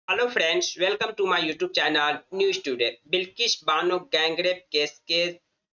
Hello friends, welcome to my YouTube channel news today. Bilkis Bano gangrape case के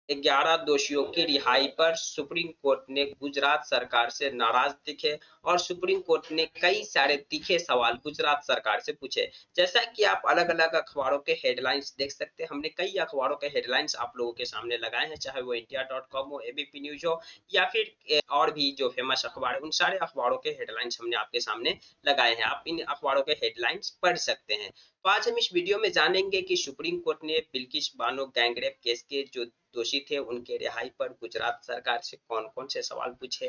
11 दोषियों की रिहाई पर सुप्रीम कोर्ट ने गुजरात सरकार से नाराज दिखे और सुप्रीम कोर्ट ने कई सारे तीखे सवाल गुजरात सरकार से पूछे। जैसा कि आप अलग-अलग अखबारों के हेडलाइंस देख सकते हैं, हमने कई अखबारों के हेडलाइंस आप लोगों के सामने लगाए हैं, चाहे वो इंडिया.com हो, एबीपी न्यूज़ हो या फिर और भी जो फेमस अखबार है, उन सारे अखबारों के हेडलाइंस हमने आपके सामने लगाए हैं। आप इन अखबारों के हेडलाइंस पढ़ सकते हैं। तो आज हम इस वीडियो में जानेंगे कि सुप्रीम कोर्ट ने बिल्किस बानो गैंगरेप केस के जो दोषी थे उनके रिहाई पर गुजरात सरकार से कौन-कौन से सवाल पूछे,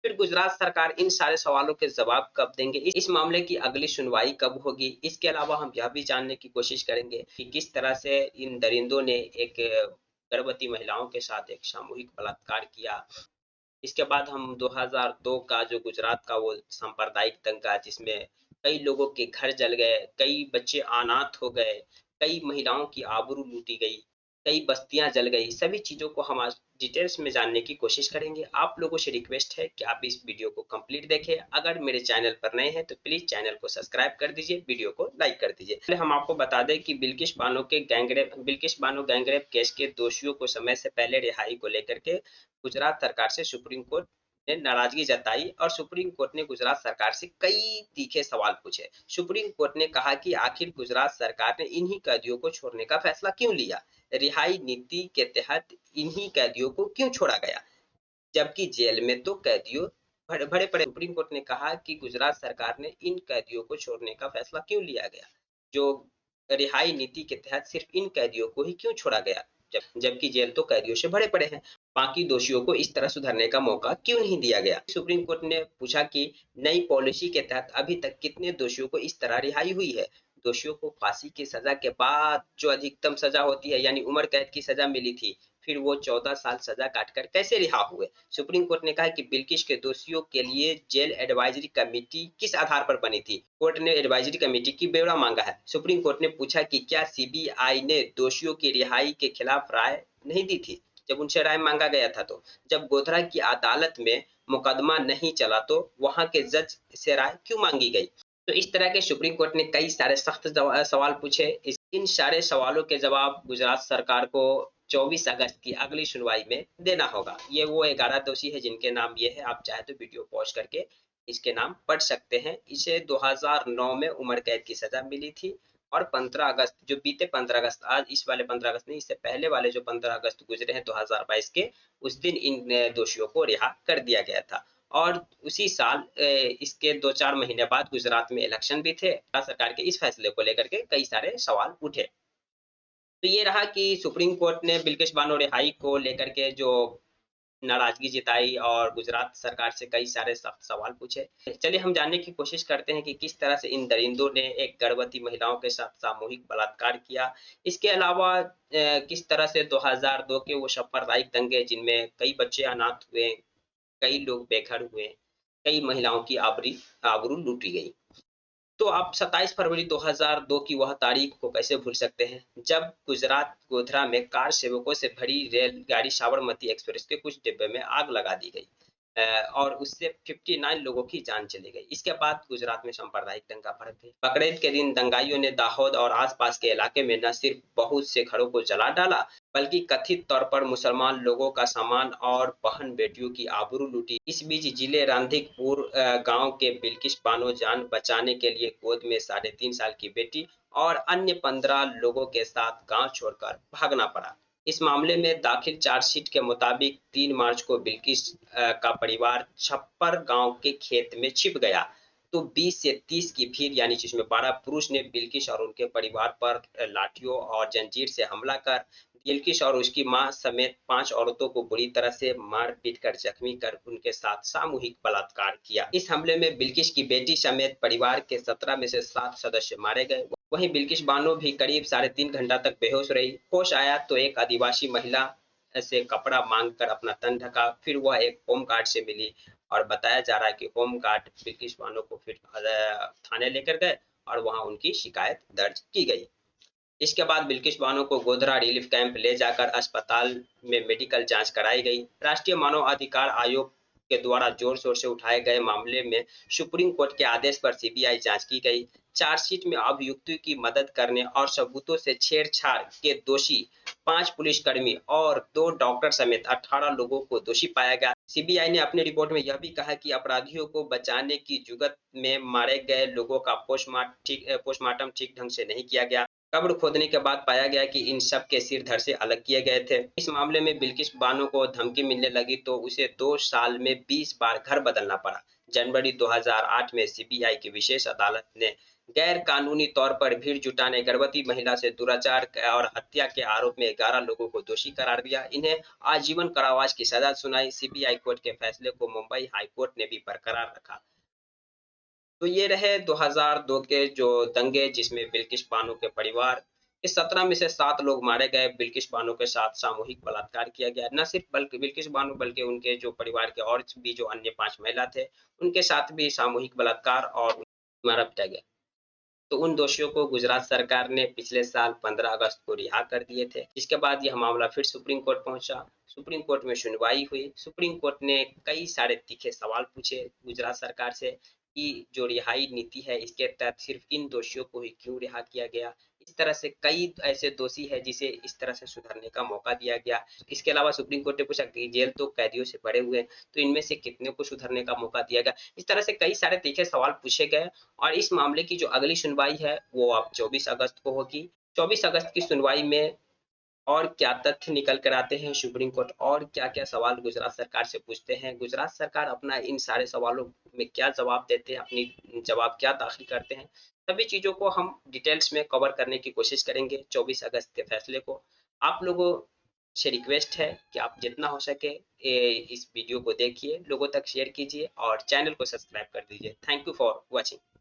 फिर गुजरात सरकार इन सारे सवालों के जवाब कब देंगे, इस मामले की अगली सुनवाई कब होगी। इसके अलावा हम यह भी जानने की कोशिश करेंगे कि किस तरह से इन दरिंदों ने एक गर्भवती महिलाओं के साथ एक सामूहिक बलात्कार किया। इसके बाद हम 2002 का जो गुजरात का वो सांप्रदायिक दंगा जिसमें कई लोगों के घर जल गए, कई बच्चे अनाथ हो गए, कई महिलाओं की आबरू लूटी गई, कई बस्तियां जल गई, सभी चीजों को हम आज डिटेल्स में जानने की कोशिश करेंगे। आप लोगों से रिक्वेस्ट है कि आप इस वीडियो को कंप्लीट देखें। अगर मेरे चैनल पर नए हैं तो प्लीज चैनल को सब्सक्राइब कर दीजिए, वीडियो को लाइक कर दीजिए। पहले हम आपको बता दें कि बिल्किस बानो गैंगरेप केस के दोषियों को समय से पहले रिहाई को लेकर के गुजरात सरकार से सुप्रीम कोर्ट ने नाराजगी जताई और सुप्रीम कोर्ट ने गुजरात सरकार से कई तीखे सवाल पूछे। सुप्रीम कोर्ट ने कहा कि आखिर गुजरात सरकार ने इन्हीं कैदियों को छोड़ने का फैसला क्यों लिया, रिहाई नीति के तहत इन्हीं कैदियों को क्यों छोड़ा गया, जबकि जेल में तो कैदियों भरे पड़े। सुप्रीम कोर्ट ने कहा कि गुजरात सरकार ने इन कैदियों को छोड़ने का फैसला क्यों लिया गया, जो रिहाई नीति के तहत सिर्फ इन कैदियों को ही क्यों छोड़ा गया, जबकि जेल तो कैदियों से भरे पड़े हैं। बाकी दोषियों को इस तरह सुधरने का मौका क्यों नहीं दिया गया। सुप्रीम कोर्ट ने पूछा कि नई पॉलिसी के तहत अभी तक कितने दोषियों को इस तरह रिहाई हुई है। दोषियों को फांसी की सजा के बाद जो अधिकतम सजा होती है यानी उम्र कैद की सजा मिली थी, फिर वो 14 साल सजा काटकर कैसे रिहा हुए। सुप्रीम कोर्ट ने कहा कि बिल्किस के दोषियों के लिए जेल एडवाइजरी कमेटी किस आधार पर बनी थी। कोर्ट ने एडवाइजरी कमेटी की ब्यौरा मांगा है। सुप्रीम कोर्ट ने पूछा कि क्या सीबीआई ने दोषियों की रिहाई के खिलाफ राय नहीं दी थी जब उनसे राय मांगा गया था। तो जब गोधरा की अदालत में मुकदमा नहीं चला तो वहां के जज से राय क्यों मांगी गई। तो इस तरह के सुप्रीम कोर्ट ने कई सारे सख्त सवाल पूछे। इन सारे सवालों के जवाब गुजरात सरकार को 24 अगस्त की अगली सुनवाई में देना होगा। ये वो 11 दोषी है जिनके नाम ये है। आप चाहे तो वीडियो पॉज करके इसके नाम पढ़ सकते हैं। इसे 2009 में उम्र कैद की सजा मिली थी और 15 अगस्त जो बीते 15 अगस्त, आज इस वाले 15 अगस्त नहीं, इससे पहले वाले जो 15 अगस्त गुजरे हैं 2022 के, उस दिन इन दोषियों को रिहा कर दिया गया था। और उसी साल इसके 2-4 महीने बाद गुजरात में इलेक्शन भी थे। सरकार के इस फैसले को लेकर के कई सारे सवाल उठे। तो ये रहा कि सुप्रीम कोर्ट ने बिल्किस बानो रिहाई को लेकर के जो नाराजगी जताई और गुजरात सरकार से कई सारे सख्त सवाल पूछे। चलिए हम जानने की कोशिश करते हैं कि किस तरह से इन दरिंदों ने एक गर्भवती महिलाओं के साथ सामूहिक बलात्कार किया। इसके अलावा किस तरह से 2002 के वो सांप्रदायिक दंगे जिनमें कई बच्चे अनाथ हुए, कई लोग बेघर हुए, कई महिलाओं की आबरू लूटी गई। तो आप 27 फरवरी 2002 की वह तारीख को कैसे भूल सकते हैं, जब गुजरात गोधरा में कार सेवकों से भरी रेलगाड़ी साबरमती एक्सप्रेस के कुछ डिब्बे में आग लगा दी गई और उससे 59 लोगों की जान चली गई। इसके बाद गुजरात में सांप्रदायिक दंगा भड़क गई। बकरीद के दिन दंगाइयों ने दाहोद और आसपास के इलाके में न सिर्फ बहुत से घरों को जला डाला, बल्कि कथित तौर पर मुसलमान लोगों का सामान और बहन बेटियों की आबरू लूटी। इस बीच जिले रांधिकपुर गांव के बिल्किस बानो जान बचाने के लिए गोद में 3.5 साल की बेटी और अन्य 15 लोगों के साथ गांव छोड़कर भागना पड़ा। इस मामले में दाखिल चार्जशीट के मुताबिक 3 मार्च को बिल्किस का परिवार छप्पर गांव के खेत में छिप गया। तो 20 से 30 की भीड़ यानी जिसमें 12 पुरुष ने बिल्किस और उनके परिवार पर लाठियों और जंजीर से हमला कर बिल्किस और उसकी मां समेत 5 औरतों को बुरी तरह से मार पीट कर जख्मी कर उनके साथ सामूहिक बलात्कार किया। इस हमले में बिल्किस की बेटी समेत परिवार के 17 में से 7 सदस्य मारे गए। वहीं बिल्किस बानो भी करीब 3.5 घंटा तक बेहोश रही। होश आया तो एक आदिवासी महिला से कपड़ा मांगकर अपना तन ढका, फिर वह एक होम गार्ड से मिली और बताया जा रहा है कि होम गार्ड बिल्किस बानो को फिर थाने लेकर गए और वहां उनकी शिकायत दर्ज की गई। इसके बाद बिल्किस बानो को गोधरा रिलीफ कैंप ले जाकर अस्पताल में मेडिकल जांच कराई गई। राष्ट्रीय मानव अधिकार आयोग के द्वारा जोर शोर से उठाए गए मामले में सुप्रीम कोर्ट के आदेश पर सीबीआई जांच की गई। चार्जशीट में अभियुक्तों की मदद करने और सबूतों से छेड़छाड़ के दोषी 5 पुलिसकर्मी और 2 डॉक्टर समेत 18 लोगों को दोषी पाया गया। सीबीआई ने अपनी रिपोर्ट में यह भी कहा कि अपराधियों को बचाने की जुगत में मारे गए लोगों का पोस्टमार्टम ठीक ढंग से नहीं किया गया। कब्र खोदने के बाद पाया गया कि इन सब के सिर धड़ से अलग किए गए थे। इस मामले में बिल्किस बानो को धमकी मिलने लगी तो उसे 2 साल में 20 बार घर बदलना पड़ा। जनवरी 2008 में सीबीआई की विशेष अदालत ने गैर कानूनी तौर पर भीड़ जुटाने, गर्भवती महिला से दुराचार और हत्या के आरोप में 11 लोगों को दोषी करार दिया। इन्हें आजीवन कारावास की सजा सुनाई। सीबीआई कोर्ट के फैसले को मुंबई हाई कोर्ट ने भी बरकरार रखा। तो ये रहे 2002 के जो दंगे जिसमें बिल्किस बानो के परिवार इस 17 में से 7 लोग मारे गए। बिल्किस बानो के साथ सामूहिक बलात्कार किया गया। न सिर्फ बल्कि बिल्किस बानो बल्कि उनके जो परिवार के और भी जो अन्य 5 महिला थे, उनके साथ भी सामूहिक बलात्कार और मारा पीटा गया। तो उन दोषियों को गुजरात सरकार ने पिछले साल 15 अगस्त को रिहा कर दिए थे। इसके बाद यह मामला फिर सुप्रीम कोर्ट पहुंचा। सुप्रीम कोर्ट में सुनवाई हुई। सुप्रीम कोर्ट ने कई सारे तीखे सवाल पूछे गुजरात सरकार से कि जो रिहाई नीति है इसके तहत सिर्फ इन दोषियों को ही क्यों रिहा किया गया। इस तरह से कई ऐसे दोषी है जिसे इस तरह से सुधरने का मौका दिया गया। इसके अलावा सुप्रीम कोर्ट ने पूछा कि जेल तो कैदियों से भरे हुए हैं, तो इनमें से कितने को सुधरने का मौका दिया गया। इस तरह से कई सारे तीखे सवाल पूछे गए और इस मामले की जो अगली सुनवाई है वो अब 24 अगस्त को होगी। 24 अगस्त की सुनवाई में और क्या तथ्य निकल कर आते हैं, सुप्रीम कोर्ट और क्या-क्या सवाल गुजरात सरकार से पूछते हैं, गुजरात सरकार अपना इन सारे सवालों में क्या जवाब देते हैं, अपनी जवाब क्या दाखिल करते हैं, सभी चीज़ों को हम डिटेल्स में कवर करने की कोशिश करेंगे 24 अगस्त के फैसले को। आप लोगों से रिक्वेस्ट है कि आप जितना हो सके इस वीडियो को देखिए, लोगों तक शेयर कीजिए और चैनल को सब्सक्राइब कर दीजिए। Thank you for watching.